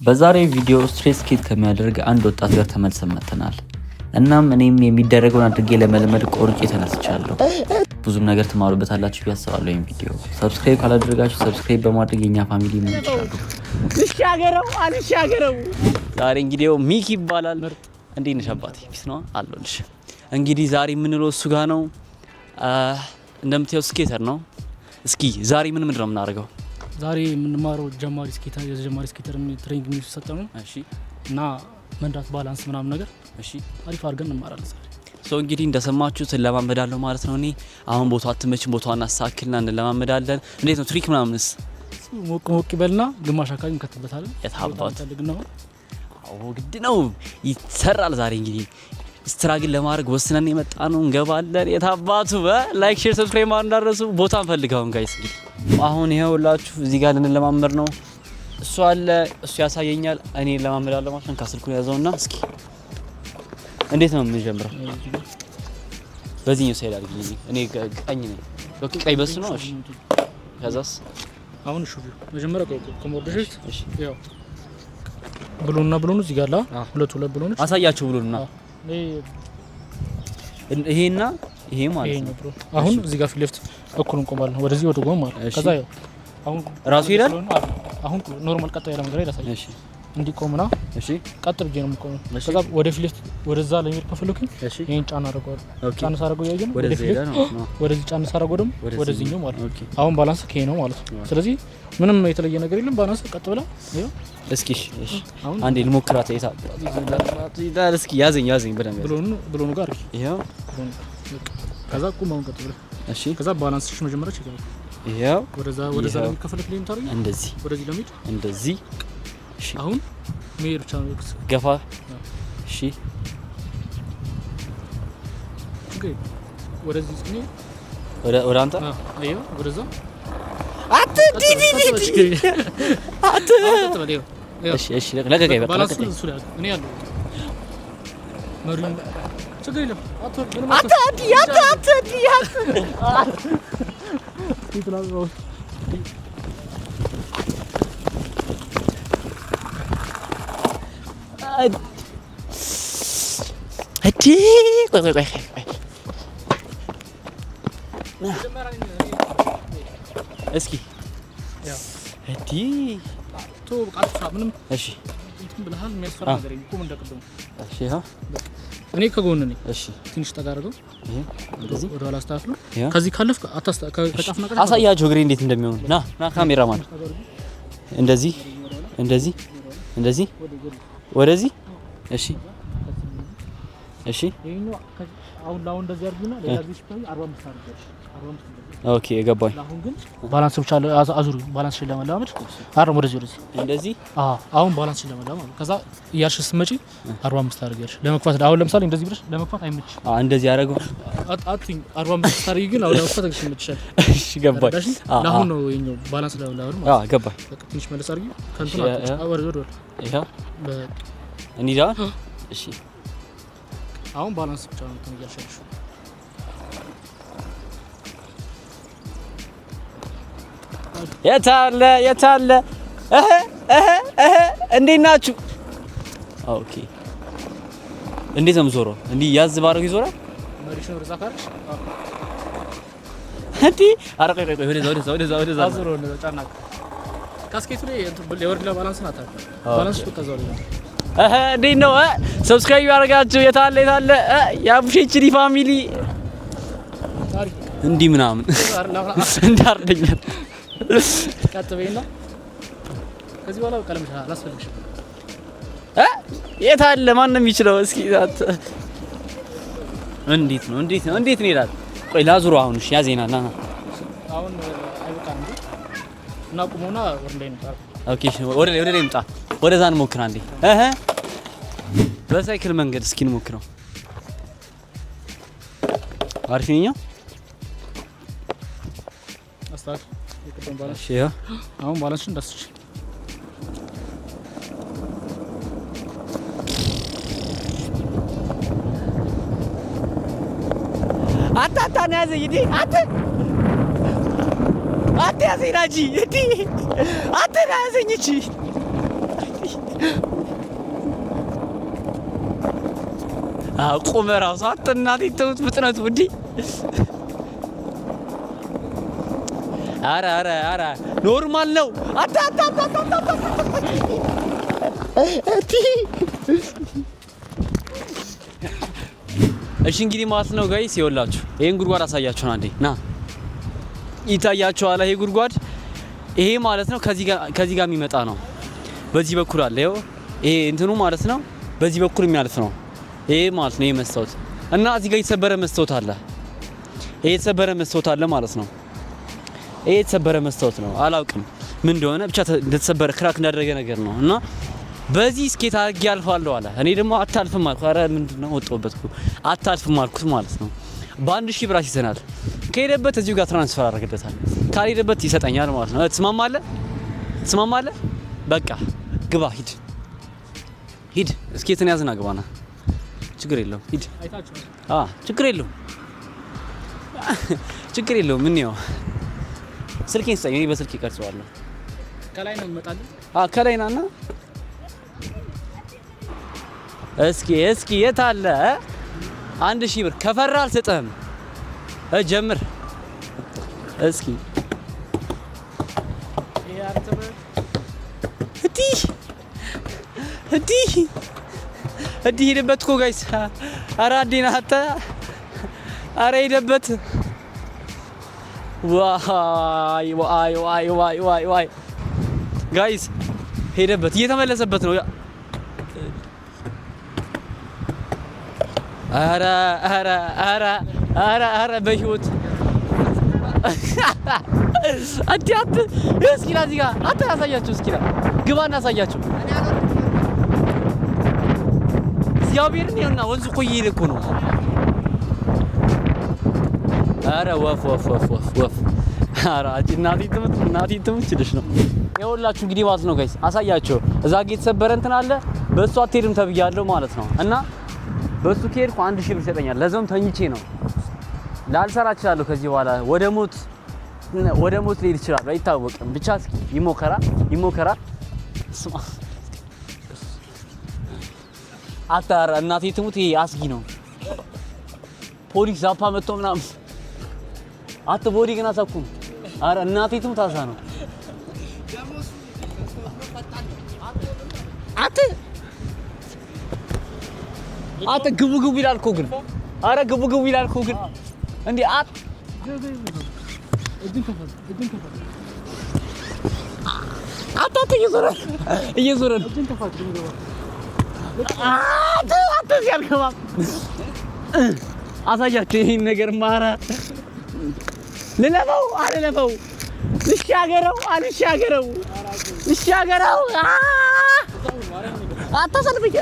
በዛሬ ቪዲዮ ስትሬስ ስኬት ከሚያደርግ አንድ ወጣት ጋር ተመልሰን መጥተናል። እናም እኔም የሚደረገውን አድርጌ ለመልመድ ቆርጬ ተነስቻለሁ። ብዙም ነገር ትማሩበታላችሁ ብዬ አስባለሁ። ይሄን ቪዲዮ ሰብስክራይብ ካላደረጋችሁ ሰብስክራይብ በማድረግ የኛ ፋሚሊ ምን ይሻገረው አልሻገረው። ዛሬ እንግዲህ ሚኪ ይባላል። እንዴት ነሽ አባቴ? ፒስ ነው አለልሽ። እንግዲህ ዛሬ የምንለው እሱ ጋር ነው። እንደምታየው ስኬተር ነው። እስኪ ዛሬ ምን ነው የምናደርገው? ዛሬ የምንማረው ጀማሪ ስኬተር ትሬኒንግ የሚሰጠው ነው። እሺ። እና መንዳት ባላንስ ምናምን ነገር እሺ፣ አሪፍ አድርገን እንማራለን ዛሬ። እንግዲህ እንደሰማችሁት እንለማመዳለሁ ማለት ነው። እኔ አሁን ቦታው አትመችም፣ ቦታውን አሳክልና እንለማመዳለን። እንዴት ነው ትሪክ ምናምንስ? ሞቅ ይበልና ግማሽ አካባቢ እንከትበታለን። የታባት አዎ፣ ግድ ነው ይሰራል። ዛሬ እንግዲህ ስትራግል ለማድረግ ወስነን የመጣ ነው። እንገባለን። የታባቱ ላይክ ሼር ሰብስክራይብ እንዳትረሱ። ቦታ እንፈልጋውን ጋይስ። እንግዲህ አሁን ይሄውላችሁ እዚህ ጋር ልንለማመድ ነው። እሱ አለ፣ እሱ ያሳየኛል፣ እኔ ለማመዳለሁ ማለት ነው። ካስልኩ ያዘውና እስኪ እንዴት ነው የምንጀምረው? በዚህኛው ሳይድ አድርጊ። እኔ ቀኝ ነኝ። ኦኬ፣ ቀኝ በሱ ነው። እሺ፣ ከዛስ አሁን እሺ፣ መጀመሪያ ከሞርደሽ እሺ፣ ያው ብሎንና ብሎን እዚህ ጋር ሁለት ብሎኖች አሳያቸው። ብሎንና ይሄና ይሄ ማለት ነው። አሁን እዚህ ጋር ፊት ለፊት እኩል እንቆማለን። ወደዚህ ወደ ጎን ማለት ከዛ ያው አሁን ራሱ ይላል። አሁን ኖርማል ቀጥ ያለ መንገድ ያሳያል። እሺ፣ እንዲቆምና እሺ፣ ቀጥ ብዬ ነው የምቆመው። ከዛ ወደ ፊት ለፊት ወደዛ ለሚሄድ ከፈለኩኝ ይሄን ጫና አደርገዋለሁ። ጫና ሳደርገው ያየን ወደዚህ ጫና ሳደርገው ደግሞ ወደዚህኛው ማለት ነው። አሁን ባላንስ ከሄ ነው ማለት ነው። ስለዚህ ምንም የተለየ ነገር የለም። ባላንስ ቀጥ ብላ ይሄው። እስኪ እሺ፣ አንዴ ልሞክራት። እስኪ ያዘኝ በደንብ ብሎኑ ጋር ይሄው። ከዛ ቁማውን ቀጥ ብላ እሺ። ከዛ ባላንስሽ መጀመሪያ ቼክ ነው። ይሄው ወደዛ ለሚከፈለክ ላይ የምታደርጊው እንደዚህ፣ ወደዚህ ለሚድ እንደዚህ። እሺ፣ አሁን መሄድ ብቻ ነው። ገፋ። እሺ፣ ወደዚህ ጽኔ ወደ አንተ አየው፣ ወደዛ አትዲ እሺ፣ ለቀቀኝ። በቃ ለቀቀኝ። እኔ ያለው መሪም ችግር የለም። ቆይ እስኪ እዲ ቶ ቃጥፋ ምንም። እሺ፣ እንትን ብለሃል። የሚያስፈራ ነገር የለም። እንደቀደሙ እሺ። ይሄ እኔ ከጎን ነኝ። እሺ፣ ትንሽ ጠጋ አድርገው። ይሄ እንደዚህ ወደ ኋላ አስተካክሉ። ከዚህ ካለፍክ ከጫፍና ቀጫፍ አሳያቸው እግሬ እንዴት እንደሚሆን። ና ካሜራማን፣ እንደዚህ ወደዚህ። እሺ፣ እሺ። አሁን ላው እንደዚህ አድርጉና ሌላ ጊዜ ሲታይ 45 አድርገሽ 45። ኦኬ፣ ገባኝ። አሁን ግን ባላንስ ብቻ አዙሪ። ባላንስ ለማላመድ አረም ወደዚህ እንደዚህ። አሁን ባላንስ ለማላመድ ከዛ እያልሽ ስትመጪ 45 አድርገሽ ለመክፋት። አሁን ለምሳሌ እንደዚህ ብለሽ ለመክፋት አይመች። እንደዚህ አደረገው አጥኝ 45 ታርጊ ግን አሁን ለመክፋት ይመችሻል። እሺ፣ ገባኝ። አሁን ነው የኛው ባላንስ ለማላመድ ማለት። ገባኝ። በቃ ትንሽ መለስ አድርጊ። ከንቱና ወደ ይሄ እንዲዳ። እሺ፣ አሁን ባላንስ ብቻ ነው እንትን እያልሻለሽ። የታለ እንዴት ናችሁ? ኦኬ፣ እንዴት ነው የምዞረው? እንዲህ ያዝ ባረግ ይዞራል። መሪሽ ነው ርዛካር እንዴ? ኧረ ቆይ፣ ወደዛ አዙሮ ነው ጫናክ። ካስኬቱ ላይ እንትን የወርድ ለባላንስ ናታ። ባላንስ ተቀዛው ነው። እንዴት ነው? ሰብስክራይብ ያደርጋችሁ። የታለ የአቡሼችሪ ፋሚሊ እንዲህ ምናምን እንዳርደኛል። ካተበይና ከዚህ በኋላ ቀለም አላስፈልግሽም። የታለ ማንም ይችላል። እስኪ እንዴት ነው ይላል። ቆይ ላዙሩ። አሁን እሺ፣ ያዜና ና አሁን አይበቃም እንዴ? እና ቁሞና ወደ ላይ ነው። ኦኬ፣ ወደ ላይ እንምጣ። ወደዛ እንሞክር አንዴ። በሳይክል መንገድ እስኪ እንሞክረው። አሪፍ ነኝ። አስታክ ይቀደም ባላንስ። እሺ፣ አሁን ባላንስን እንዳስች አታታና ያዘኝ እንዴ? አት ያዘኝ ናጂ እንዴ? አታና ያዘኝ እቺ ቆመ ራሱ አጥናት ይተውት ፍጥነቱ እንዴ! አረ ኖርማል ነው። እሺ እንግዲህ ማለት ነው ጋይስ ይኸውላችሁ ይሄን ጉድጓድ አሳያችሁና አንዴ ና ይታያችኋል። ይሄ ጉድጓድ ይሄ ማለት ነው ከዚህ ጋር የሚመጣ ነው። በዚህ በኩል አለ ይኸው ይሄ እንትኑ ማለት ነው። በዚህ በኩል የሚያልፍ ነው ይሄ ማለት ነው። ይሄ መስታወት እና እዚህ ጋር የተሰበረ መስታወት አለ። ይሄ የተሰበረ መስታወት አለ ማለት ነው። ይሄ የተሰበረ መስታወት ነው። አላውቅም ምን እንደሆነ ብቻ እንደተሰበረ ክራክ እንዳደረገ ነገር ነው። እና በዚህ ስኬት አድርጌ አልፋለሁ አለ። እኔ ደግሞ አታልፍም አልኩ። ኧረ ምንድነው ወጣሁበት እኮ አታልፍም አልኩት ማለት ነው። በ1000 ብር ይሰናል። ከሄደበት እዚሁ ጋር ትራንስፈር አደረግለታል። ካልሄደበት ይሰጠኛል ማለት ነው። ትስማማለህ? በቃ ግባ ሂድ ስኬትን ያዝና ግባና ችግር የለውም ሂድ። ችግር የለውም ምን ነው ስልኬን ስጠኝ። እኔ በስልኬ ቀርጸዋለሁ። ከላይ ነው መጣልኝ። ከላይ ናና እስኪ የት አለ 1000 ብር ከፈራ አልሰጠህም። ጀምር እስኪ እዲ ሄደበት እኮ ጋይስ። ኧረ አዲና አታ ኧረ ሄደበት። ዋይ ጋይስ ሄደበት። እየተመለሰበት ነው። ኧረ በህይወት አዲያት እስኪና እዚህ ጋር አታሳያችሁ። እስኪና ግባ እናሳያችሁ። እግዚአብሔርን ይኸውና ወንዙ እኮ እየሄደ እኮ ነው። ኧረ ወፍ ኧረ እናቴ ትምህርት ችልሽ ነው። ይኸውላችሁ እንግዲህ ማለት ነው ጋይስ አሳያቸው። እዛ ጋ የተሰበረ እንትን አለ። በእሱ አትሄድም ተብያለሁ ማለት ነው። እና በእሱ ከሄድኩ 1000 ብር ይሰጠኛል። ለዛውም ተኝቼ ነው። ላልሰራ እችላለሁ ከዚህ በኋላ ወደ ሞት ሊሄድ ይችላል። አይታወቅም። ብቻ እስኪ ይሞከራ። አታራ እናቴ ትሙት። ይሄ አስጊ ነው። ፖሊስ ዛፓ መጥቶ ምናምን ቦዲ ግን አሳኩም። ኧረ እናቴ ትሙት አሳ ነው። ግቡ ይላል እኮ ግን። ኧረ ግቡ ይላል እኮ ግን እንዴ እየዞረ ነው። ሲያልገባም አሳያቸው ይሄን ነገር ማራ ልለፈው ልሻገረው አታሰልፍኝ።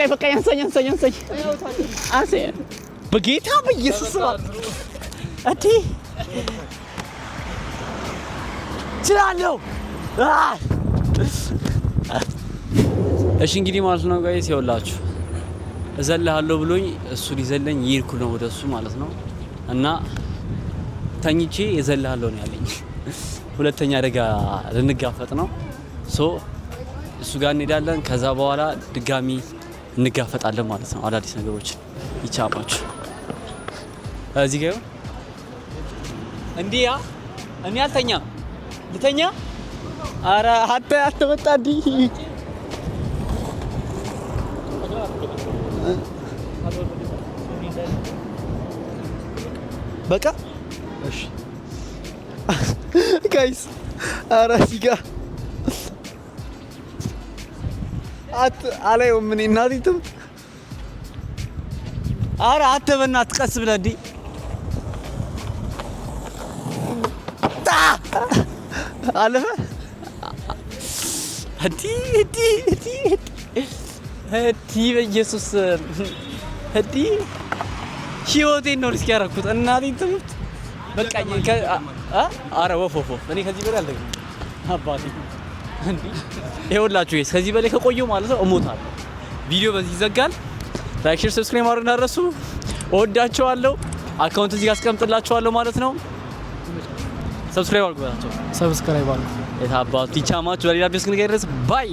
በቃ ያንሰኝ በጌታ በኢየሱስ እቴ ችላለሁ። እሺ እንግዲህ ማለት ነው ጋይስ ይኸውላችሁ እዘልሃለሁ ብሎኝ እሱ ሊዘለኝ ይርኩ ነው ወደሱ ማለት ነው። እና ተኝቼ እዘልሃለሁ ነው ያለኝ። ሁለተኛ አደጋ ልንጋፈጥ ነው። እሱ ጋር እንሄዳለን። ከዛ በኋላ ድጋሚ እንጋፈጣለን ማለት ነው። አዳዲስ ነገሮችን ይቻባችሁ እዚህ ጋር እንዲያ እኔ አልተኛም ልተኛ። ኧረ አትመጣ በቃ እሺ ጋይስ። ኧረ እዚህ ጋር አላየውም እኔ እናቴ ትሙት። ኧረ በእናትህ ቀስ ብለህ እንዲህ አለፈ በኢየሱስ ህይወቴን ነው ሪስክ ያደረኩት። እናቴ ትሙት በቃ ኧረ ወፍ እኔ ከዚህ በላይ አልደግም አባቴ። ይኸውላችሁ ከዚህ በላይ ከቆየሁ ማለት ነው እሞታለሁ። ቪዲዮ በዚህ ይዘጋል። ላይክ፣ ሼር፣ ሰብስክራይብ ማድረግ እንዳትረሱ። እወዳቸዋለሁ። አካውንት እዚህ ጋር አስቀምጥላችኋለሁ ማለት ነው። ሰብስክራይብ አድርጉ። ሰብስክራይብ አድርጉ። የታባቱ ይቻማችሁ። በሌላ ቪዲዮ እስክንገናኝ ድረስ ባይ